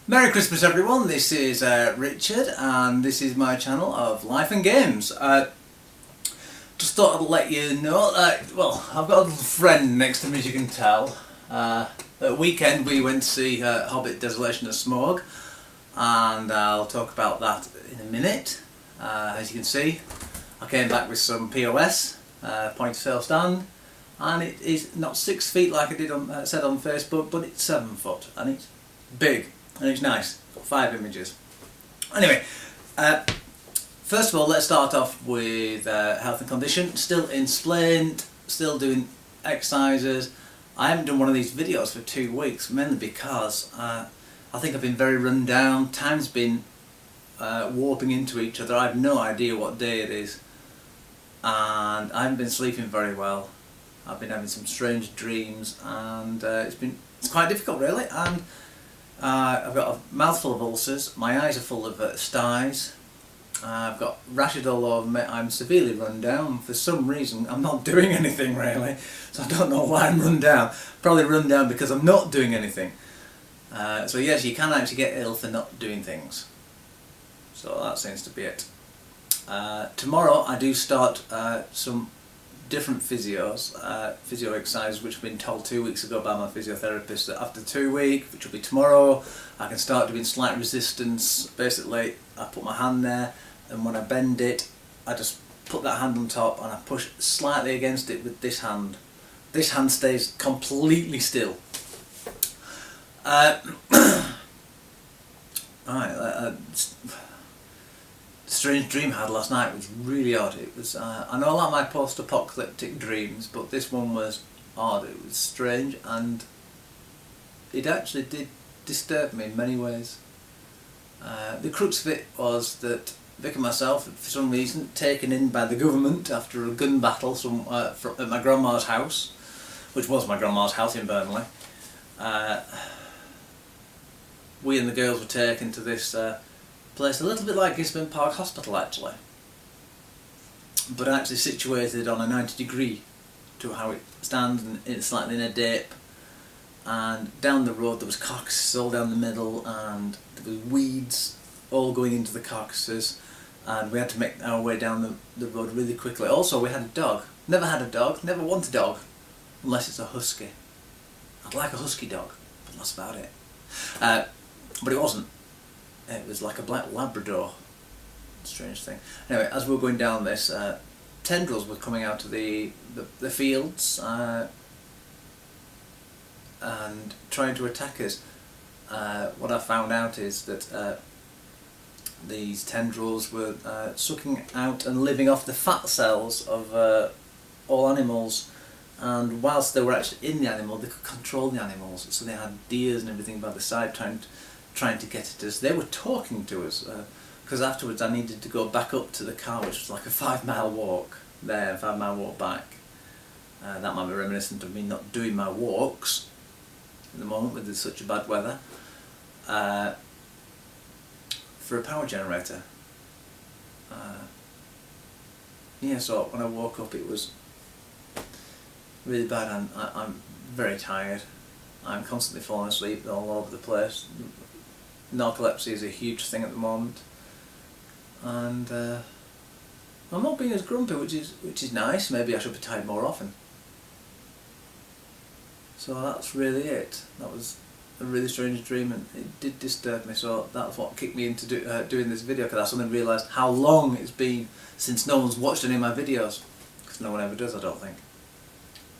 Merry Christmas everyone, this is Richard and this is my channel of Life and Games. Just thought I'd let you know that, well, I've got a little friend next to me, as you can tell. At weekend we went to see Hobbit, Desolation of Smaug, and I'll talk about that in a minute. As you can see, I came back with some POS, point of sale stand, and it is not 6 feet like I did said on Facebook, but it's 7 foot, and it's big. And it's nice. Got 5 images. Anyway, first of all, let's start off with health and condition. Still in splint, still doing exercises. I haven't done one of these videos for 2 weeks, mainly because I think I've been very run down. Time's been warping into each other. I have no idea what day it is, and I haven't been sleeping very well. I've been having some strange dreams, and it's quite difficult, really. And I've got a mouthful of ulcers, my eyes are full of styes, I've got rashes all over me, I'm severely run down. For some reason I'm not doing anything really, so I don't know why I'm run down. Probably run down because I'm not doing anything. So yes, you can actually get ill for not doing things. So that seems to be it. Tomorrow I do start some different physio exercises, which have been told 2 weeks ago by my physiotherapist that after 2 weeks, which will be tomorrow, I can start doing slight resistance. Basically, I put my hand there, and when I bend it, I just put that hand on top and I push slightly against it with this hand. This hand stays completely still. Strange dream I had last night was really odd. It was I know I like my post-apocalyptic dreams, but this one was odd. It was strange, and it actually did disturb me in many ways. The crux of it was that Vic and myself, for some reason, taken in by the government after a gun battle at my grandma's house, which was my grandma's house in Burnley. We and the girls were taken to this place, a little bit like Gisborne Park Hospital actually, but actually situated on a 90-degree to how it stands, and it's slightly in a dip, and down the road there was carcasses all down the middle, and there was weeds all going into the carcasses, and we had to make our way down the road really quickly. Also, we had a dog. Never had a dog, never want a dog, unless it's a husky. I'd like a husky dog, but that's about it. But it wasn't. It was like a black Labrador. Strange thing. Anyway, as we were going down this, tendrils were coming out of the fields and trying to attack us. What I found out is that these tendrils were sucking out and living off the fat cells of all animals, and whilst they were actually in the animal, they could control the animals. So they had deers and everything by the side trying to get at us. They were talking to us, because afterwards I needed to go back up to the car, which was like a 5-mile walk there, 5-mile walk back. That might be reminiscent of me not doing my walks at the moment with such a bad weather, for a power generator. Yeah, so when I woke up it was really bad, and I'm very tired. I'm constantly falling asleep all over the place. Narcolepsy is a huge thing at the moment, and I'm not being as grumpy, which is nice. Maybe I should be tired more often. So that's really it. That was a really strange dream, and it did disturb me. So that's what kicked me into doing this video, because I suddenly realised how long it's been since no one's watched any of my videos, because no one ever does, I don't think,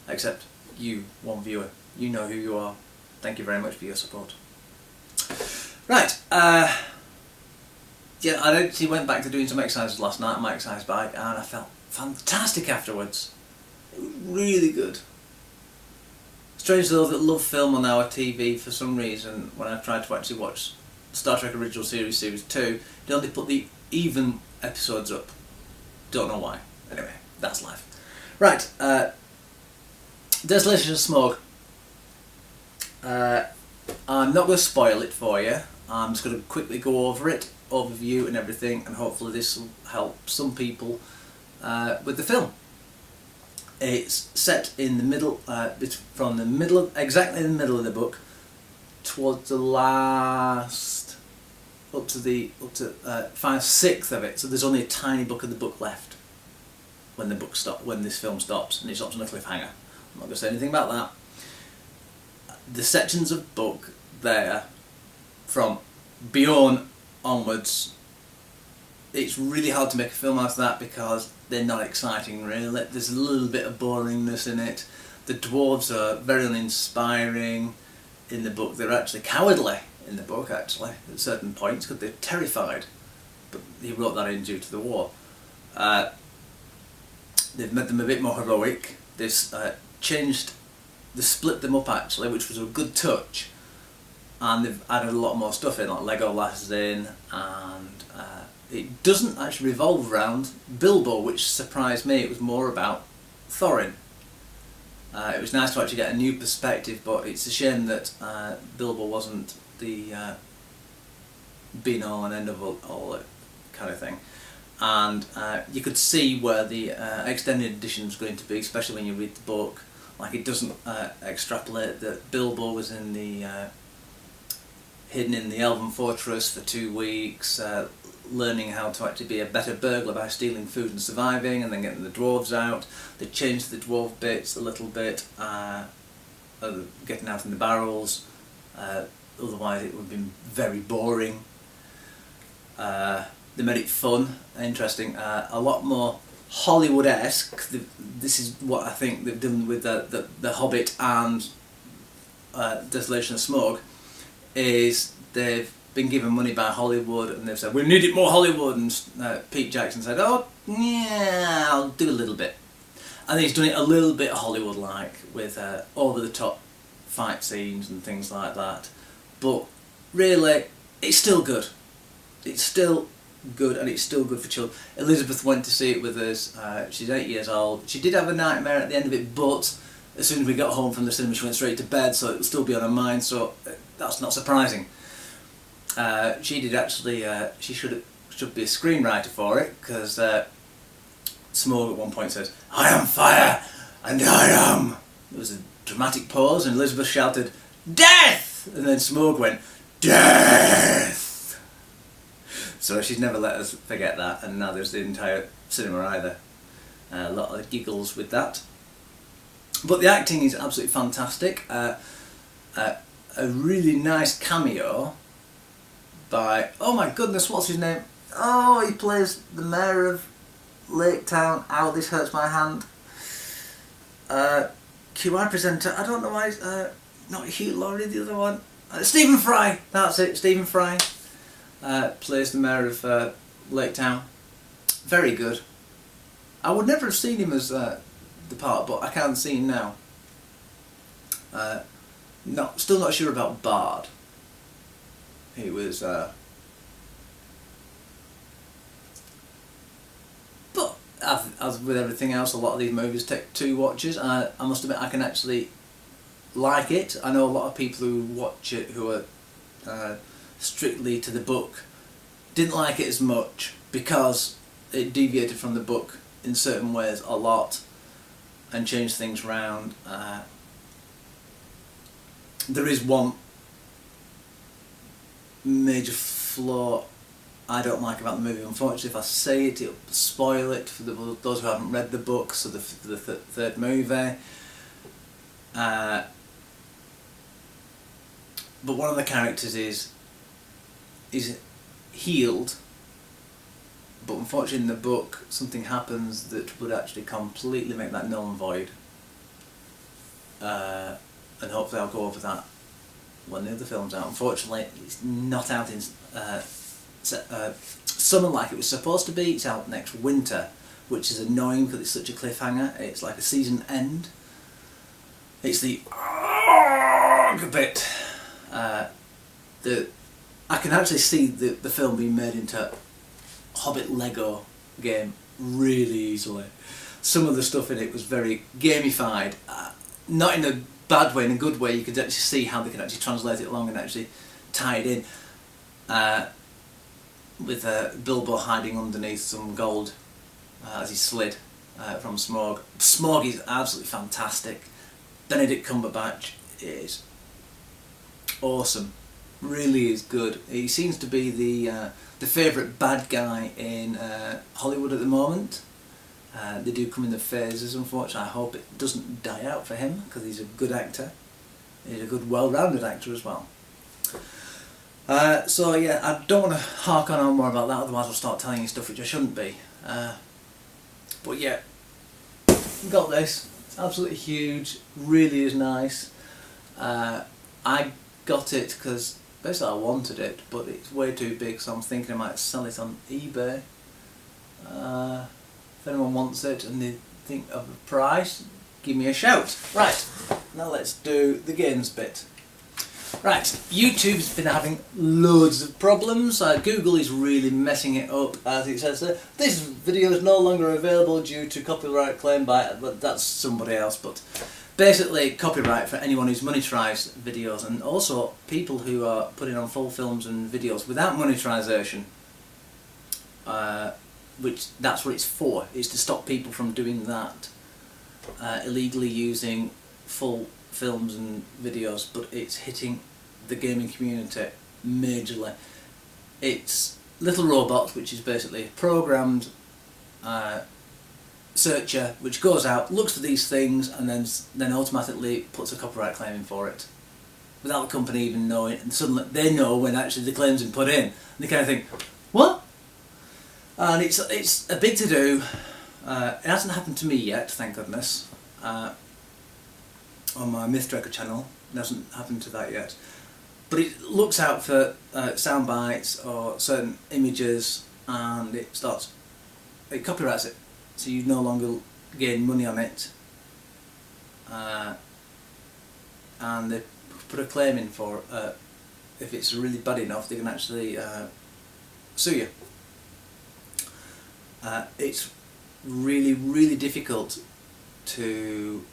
except you, one viewer. You know who you are. Thank you very much for your support. Right, yeah, I actually went back to doing some exercises last night on my exercise bike, and I felt fantastic afterwards. It was really good. Strange though that Love Film on our TV, for some reason, when I tried to actually watch Star Trek Original Series Series 2, they only put the even episodes up. Don't know why. Anyway, that's life. Right, Desolation of Smaug. I'm not going to spoil it for you. I'm just going to quickly go over it, overview and everything, and hopefully this will help some people with the film. It's set in the middle, exactly in the middle of the book, towards the last up to 5/6 of it, so there's only a tiny book of the book left when this film stops, and it stops on a cliffhanger. I'm not going to say anything about that. The sections of book there, from Bjorn onwards, it's really hard to make a film out of that because they're not exciting really. There's a little bit of boringness in it. The dwarves are very uninspiring in the book. They're actually cowardly in the book, actually, at certain points, because they're terrified. But he wrote that in due to the war. They've made them a bit more heroic. They've split them up, actually, which was a good touch. And they've added a lot more stuff in, like Legolas in, and it doesn't actually revolve around Bilbo, which surprised me. It was more about Thorin. It was nice to actually get a new perspective, but it's a shame that Bilbo wasn't the be all and end of all that kind of thing. And you could see where the extended edition was going to be, especially when you read the book. Like, it doesn't extrapolate that Bilbo was in the hidden in the Elven Fortress for 2 weeks, learning how to actually be a better burglar by stealing food and surviving, and then getting the dwarves out. They changed the dwarf bits a little bit, getting out in the barrels, otherwise it would have been very boring. They made it fun, interesting, a lot more Hollywood-esque. This is what I think they've done with the Hobbit and Desolation of Smaug, is they've been given money by Hollywood and they've said, we need it more Hollywood, and Pete Jackson said, oh yeah, I'll do a little bit. And he's done it a little bit Hollywood-like, with over-the-top fight scenes and things like that. But really, it's still good. It's still good, and it's still good for children. Elizabeth went to see it with us. She's 8 years old. She did have a nightmare at the end of it, but as soon as we got home from the cinema, she went straight to bed, so it would still be on her mind, so that's not surprising. She did actually, she should be a screenwriter for it, because Smaug at one point says, I am fire, and I am... There was a dramatic pause, and Elizabeth shouted, death! And then Smaug went, death! So she's never let us forget that, and now there's the entire cinema either. A lot of giggles with that. But the acting is absolutely fantastic. A really nice cameo by, oh my goodness, what's his name? Oh, he plays the mayor of Lake Town. Ow, this hurts my hand. QI presenter, I don't know why, not Hugh Laurie, the other one. Stephen Fry, that's it, Stephen Fry. Plays the mayor of Lake Town. Very good. I would never have seen him as the part, but I can see him now. Still not sure about Bard. He was... but as with everything else, a lot of these movies take 2 watches. I must admit, I can actually like it. I know a lot of people who watch it who are strictly to the book didn't like it as much because it deviated from the book in certain ways a lot and changed things around. There is one major flaw I don't like about the movie. Unfortunately, if I say it, it'll spoil it for those who haven't read the books, or the third movie. But one of the characters is healed, but unfortunately in the book something happens that would actually completely make that null and void. And hopefully I'll go over that when the other film's out. Unfortunately, it's not out in summer like it was supposed to be. It's out next winter, which is annoying because it's such a cliffhanger. It's like a season end. It's the bit. I can actually see the film being made into Hobbit Lego game really easily. Some of the stuff in it was very gamified, not in a bad way, in a good way. You could actually see how they could actually translate it along and actually tie it in, with Bilbo hiding underneath some gold as he slid from Smaug. Smaug is absolutely fantastic. Benedict Cumberbatch is awesome. Really is good. He seems to be the favourite bad guy in Hollywood at the moment. They do come in the phases, unfortunately. I hope it doesn't die out for him, because he's a good actor. He's a good, well-rounded actor as well. So yeah, I don't want to hark on more about that, otherwise I'll start telling you stuff which I shouldn't be. But yeah, got this. It's absolutely huge. Really is nice. I got it because basically I wanted it, but it's way too big, so I'm thinking I might sell it on eBay. If anyone wants it and they think of a price, give me a shout. Right, now let's do the games bit. Right, YouTube's been having loads of problems. Google is really messing it up, as it says there. This video is no longer available due to copyright claim by, but that's somebody else. But basically, copyright for anyone who's monetized videos, and also people who are putting on full films and videos without monetization. Which that's what it's for. It's to stop people from doing that, illegally using full films and videos, but it's hitting the gaming community majorly. It's little robots, which is basically a programmed searcher which goes out, looks for these things, and then automatically puts a copyright claim in for it without the company even knowing, and suddenly they know when actually the claim's been put in, and they kind of think, what? And it's a big to do. It hasn't happened to me yet, thank goodness. On my Mythdraker channel, it hasn't happened to that yet. But it looks out for sound bites or certain images, and it copyrights it, so you no longer gain money on it. And they put a claim in for if it's really bad enough, they can actually sue you. It's really difficult to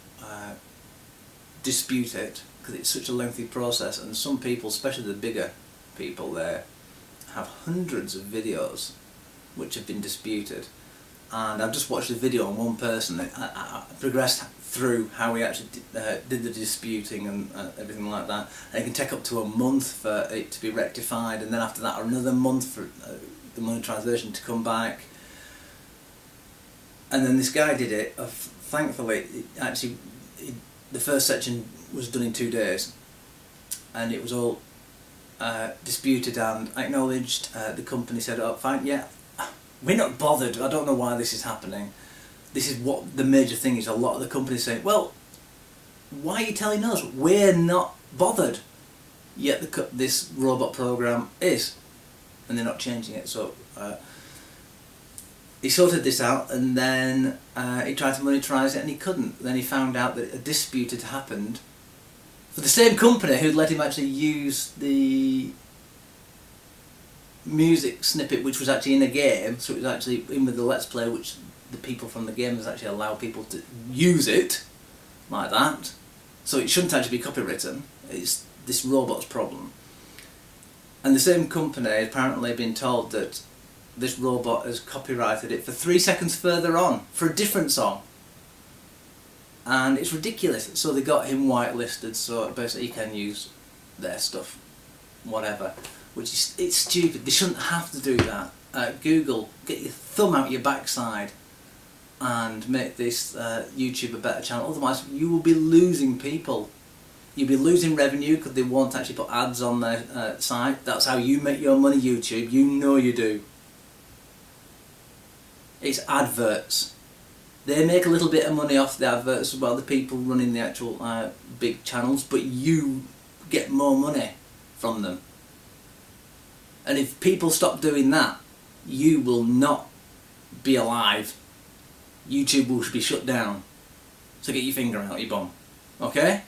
dispute it, because it's such a lengthy process, and some people, especially the bigger people there, have hundreds of videos which have been disputed. And I've just watched a video on one person. I progressed through how he actually did the disputing and everything like that, and it can take up to a month for it to be rectified, and then after that another month for the monetization to come back. And then this guy did it. Thankfully, the first section was done in 2 days, and it was all disputed and acknowledged. The company said, "Oh, fine, yeah, we're not bothered. I don't know why this is happening." This is what the major thing is. A lot of the companies say, "Well, why are you telling us? We're not bothered." Yet this robot program is, and they're not changing it. So. He sorted this out, and then he tried to monetize it, and he couldn't. Then he found out that a dispute had happened for the same company who'd let him actually use the music snippet, which was actually in a game. So it was actually in with the Let's Play, which the people from the game has actually allowed people to use it like that. So it shouldn't actually be copywritten. It's this robot's problem. And the same company has apparently been told that this robot has copyrighted it for 3 seconds further on for a different song, and it's ridiculous. So they got him whitelisted, so basically he can use their stuff, whatever. Which is, it's stupid. They shouldn't have to do that. Google, get your thumb out your backside and make this YouTube a better channel. Otherwise, you will be losing people. You'll be losing revenue because they won't actually put ads on their site. That's how you make your money, YouTube. You know you do. It's adverts. They make a little bit of money off the adverts as well, the people running the actual big channels, but you get more money from them. And if people stop doing that, you will not be alive. YouTube will be shut down. So get your finger out your bum, okay?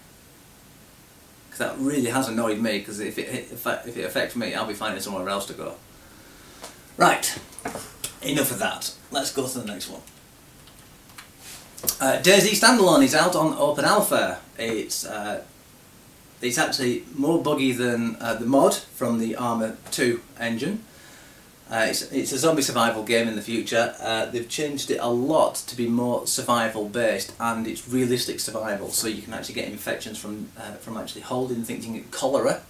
Because that really has annoyed me, because if it affects me, I'll be finding somewhere else to go. Right. Enough of that. Let's go to the next one. DayZ Standalone is out on Open Alpha. It's actually more buggy than the mod from the Arma 2 engine. It's a zombie survival game in the future. They've changed it a lot to be more survival based, and it's realistic survival, so you can actually get infections from actually holding things. You can get cholera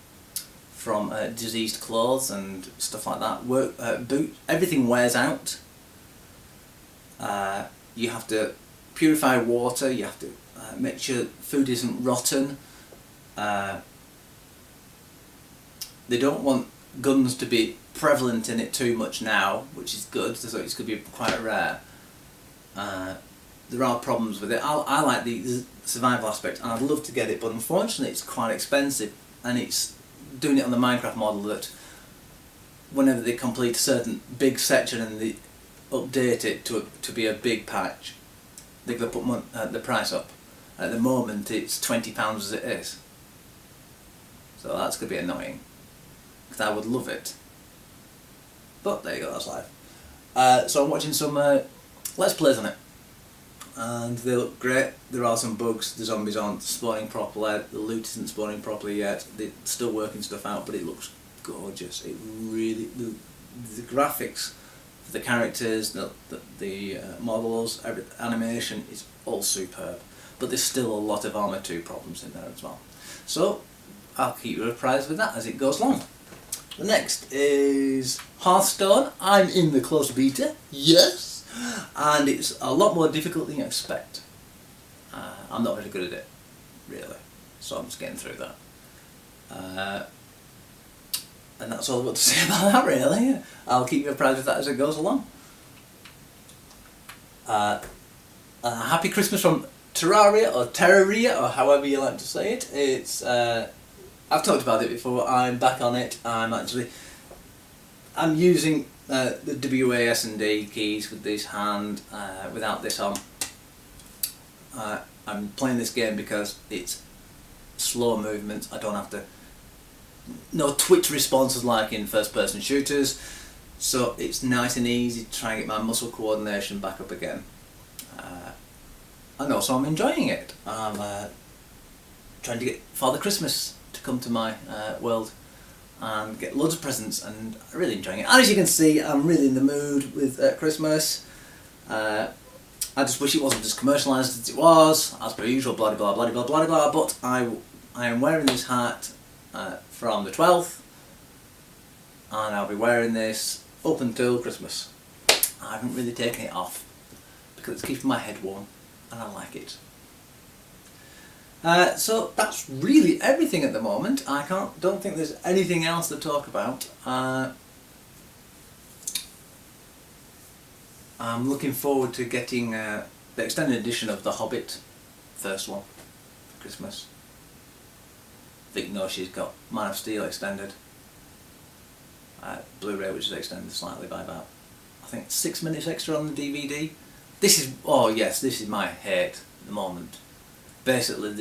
from diseased clothes and stuff like that. Everything wears out. You have to purify water, you have to make sure food isn't rotten. They don't want guns to be prevalent in it too much now, which is good, so it's going to be quite rare. There are problems with it. I like the survival aspect, and I'd love to get it, but unfortunately it's quite expensive, and it's doing it on the Minecraft model that whenever they complete a certain big section and they update it to be a big patch, they're going to put the price up. At the moment it's £20 as it is, so that's going to be annoying, because I would love it. But there you go, that's life. So I'm watching some Let's Plays on it, and they look great. There are some bugs, the zombies aren't spawning properly, the loot isn't spawning properly yet, they're still working stuff out, but it looks gorgeous. It really, the graphics for the characters, the models, animation is all superb, but there's still a lot of Armour 2 problems in there as well. So I'll keep you apprised with that as it goes along. The next is Hearthstone. I'm in the closed beta, yes, and it's a lot more difficult than you expect. I'm not very good at it, really, so I'm just getting through that. And that's all I've got to say about that, really. I'll keep you apprised with that as it goes along. Happy Christmas from Terraria, or Terraria, or however you like to say it. It's I've talked about it before. I'm back on it. I'm using the WASD keys with this hand, without this on. I'm playing this game because it's slow movement. I don't have to, no twitch responses like in first person shooters, so it's nice and easy to try and get my muscle coordination back up again. And also I'm enjoying it. I'm trying to get Father Christmas to come to my world and get loads of presents, and I'm really enjoying it. And as you can see, I'm really in the mood with Christmas. I just wish it wasn't as commercialised as it was, as per usual, blah blah blah blah blah blah. But I am wearing this hat from the 12th, and I'll be wearing this up until Christmas. I haven't really taken it off because it's keeping my head warm, and I like it. So that's really everything at the moment. I don't think there's anything else to talk about. I'm looking forward to getting the extended edition of The Hobbit, first one, for Christmas. Vic knows she's got Man of Steel extended, Blu-ray, which is extended slightly by about, I think, 6 minutes extra on the DVD. This is, oh yes, this is my hate at the moment. Basically,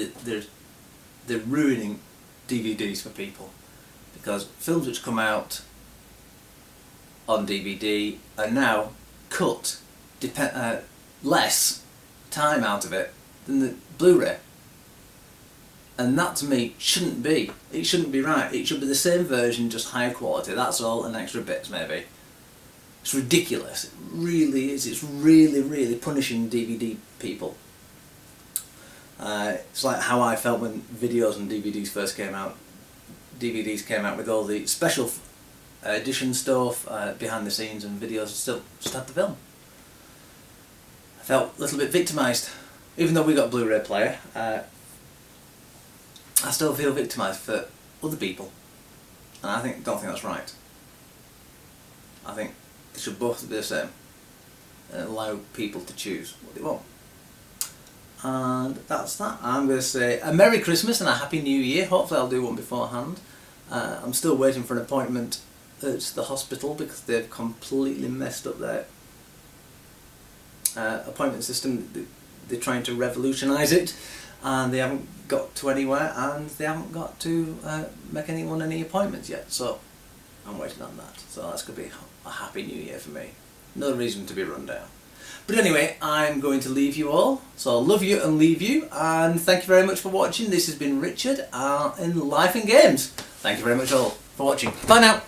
they're ruining DVDs for people, because films which come out on DVD are now cut less time out of it than the Blu-ray, and that to me shouldn't be. It shouldn't be right. It should be the same version, just higher quality, that's all, and extra bits maybe. It's ridiculous, it really is. It's really punishing DVD people. It's like how I felt when videos and DVDs first came out. DVDs came out with all the special edition stuff, behind the scenes, and videos still just had the film. I felt a little bit victimised. Even though we got a Blu-ray player, I still feel victimised for other people, and I don't think that's right. I think they should both be the same and allow people to choose what they want. And that's that. I'm going to say a Merry Christmas and a Happy New Year. Hopefully I'll do one beforehand. I'm still waiting for an appointment at the hospital because they've completely messed up their appointment system. They're trying to revolutionise it, and they haven't got to anywhere, and they haven't got to make anyone any appointments yet. So I'm waiting on that. So that's going to be a Happy New Year for me. No reason to be run down. But anyway, I'm going to leave you all. So I'll love you and leave you, and thank you very much for watching. This has been Richard in Life and Games. Thank you very much all for watching. Bye now.